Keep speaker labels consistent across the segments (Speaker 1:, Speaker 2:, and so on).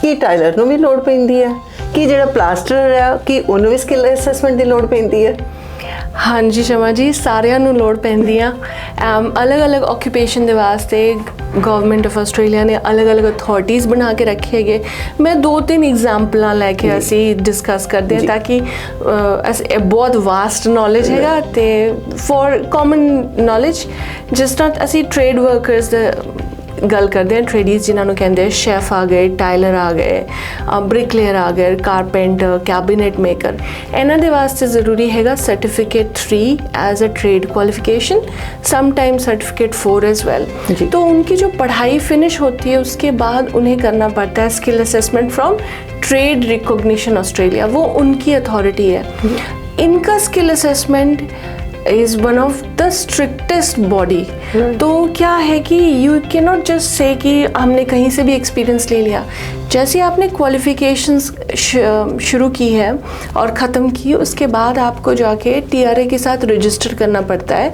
Speaker 1: ਕੀ Tylor ਨੂੰ ਵੀ ਲੋੜ ਪੈਂਦੀ ਹੈ, ਕਿ ਜਿਹੜਾ ਪਲਾਸਟਰ ਹੈ ਕਿ ਉਹਨੂੰ ਵੀ ਸਕਿੱਲ ਅਸੈਸਮੈਂਟ ਦੀ ਲੋੜ ਪੈਂਦੀ ਹੈ?
Speaker 2: हाँ जी शमा जी, सारिਆਂ ਨੂੰ ਲੋੜ ਪੈਂਦੀ ਆ। ਅਲੱਗ-ਅਲੱਗ ਆਕੂਪੇਸ਼ਨ ਦੇ ਵਾਸਤੇ ਗਵਰਨਮੈਂਟ ਆਫ ਆਸਟ੍ਰੇਲੀਆ ਨੇ ਅਲੱਗ-ਅਲੱਗ ਅਥਾਰਟੀਜ਼ ਬਣਾ ਕੇ ਰੱਖੇ ਹੈਗੇ। ਮੈਂ 2-3 ਐਗਜ਼ਾਮਪਲਾਂ ਲੈ ਕੇ ਅਸੀਂ ਡਿਸਕਸ ਕਰਦੇ ਹਾਂ ਤਾਂ ਕਿ ਬਹੁਤ ਵਾਸਟ ਨੌਲੇਜ ਹੈਗਾ ਤੇ ਫॉर ਕਾਮਨ ਨੌਲੇਜ। ਜਿਸ ਤਰ੍ਹਾਂ ਅਸੀਂ ਟ੍ਰੇਡ ਵਰਕਰਸ ਗੱਲ ਕਰਦੇ हैं, ट्रेडीज़ जिन्होंने कहते हैं शेफ़ आ गए, टाइलर आ गए, ब्रिकलेयर आ गए, कारपेंटर, कैबिनेट मेकर, इन्हां दे वास्ते ज़रूरी हैगा certificate 3 as a trade qualification, sometime certificate 4 as well. तो उनकी जो पढ़ाई फिनिश होती है उसके बाद उन्हें करना पड़ता है skill assessment from trade recognition Australia, वो उनकी अथॉरिटी है। इनका skill assessment is one of the strictest body. तो क्या है कि you can not just say कि हमने कहीं से भी एक्सपीरियंस ले लिया। जैसे आपने क्वालिफ़िकेशंस शुरू की है और ख़त्म की, उसके बाद आपको जाके TRA के साथ रजिस्टर करना पड़ता है।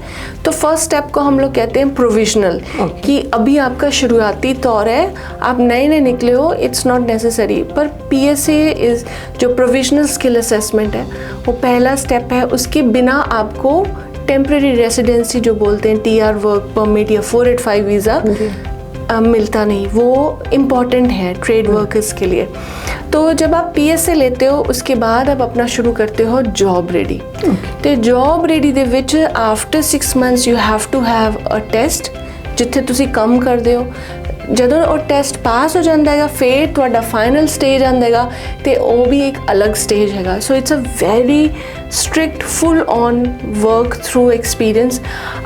Speaker 2: तो फर्स्ट स्टेप को हम लोग कहते हैं प्रोविजनल, कि अभी आपका शुरुआती तौर है, आप नए नए निकले हो, इट्स नॉट नेसेसरी। पर PSA इज़ जो प्रोविजनल स्किल असेसमेंट है वो पहला स्टेप है। उसके बिना आपको टेम्प्रेरी रेसिडेंसी जो बोलते हैं, TR वर्क परमिट या 485 वीज़ा मिलता नहीं। वो इम्पॉर्टेंट है ट्रेड वर्कर्स के लिए। तो जब आप PSA लेते हो उसके बाद आप अपना शुरू करते हो जॉब रेडी। तो job ready they which after 6 months you have to have a test जिथे तुसी कम करते हो। ਜਦੋਂ ਉਹ ਟੈਸਟ ਪਾਸ ਹੋ ਜਾਂਦਾ ਹੈਗਾ ਫਿਰ ਤੁਹਾਡਾ ਫਾਈਨਲ ਸਟੇਜ ਆਉਂਦਾ ਹੈਗਾ ਤੇ ਉਹ ਵੀ ਇੱਕ ਅਲੱਗ ਸਟੇਜ ਹੈਗਾ। So it's a very strict full on work through experience.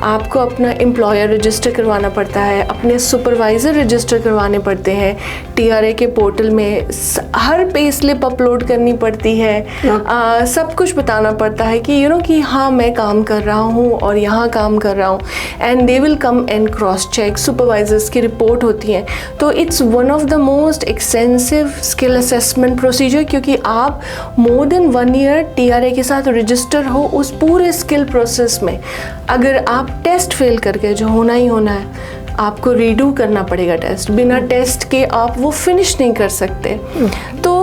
Speaker 2: आपको अपना एम्प्लॉयर रजिस्टर करवाना पड़ता है, अपने सुपरवाइज़र रजिस्टर करवाने पड़ते हैं TRA के पोर्टल में, हर पे स्लिप अपलोड करनी पड़ती है, सब कुछ बताना पड़ता है कि कि हाँ मैं काम कर रहा हूँ और यहाँ काम कर रहा हूँ। And they will come and cross check, supervisors की रिपोर्ट होती है। तो it's one of the most extensive skill assessment procedure, क्योंकि आप मोर देन 1 year TRA के साथ रजिस्टर हो उस पूरे स्किल प्रोसेस में। अगर आप टेस्ट फेल करके, जो होना ही होना है, आपको रीडू करना पड़ेगा टेस्ट, बिना टेस्ट के आप वो फिनिश नहीं कर सकते। तो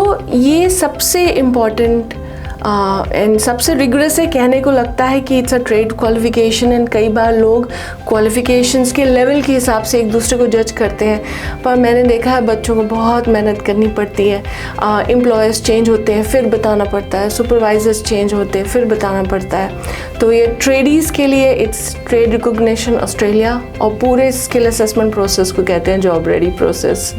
Speaker 2: ये सबसे इम्पॉर्टेंट एंड सबसे रिगरस है। कहने को लगता है कि it's a trade qualification and कई बार लोग क्वालिफिकेशंस के लेवल के हिसाब से एक दूसरे को जज करते हैं, पर मैंने देखा है बच्चों को बहुत मेहनत करनी पड़ती है। एम्प्लॉयर्स चेंज होते हैं फिर बताना पड़ता है, सुपरवाइजर्स चेंज होते हैं फिर बताना पड़ता है। तो ये ट्रेडीज़ के लिए इट्स ट्रेड रिकॉग्निशन ऑस्ट्रेलिया और पूरे स्किल असेसमेंट प्रोसेस को कहते हैं जॉब रेडी प्रोसेस।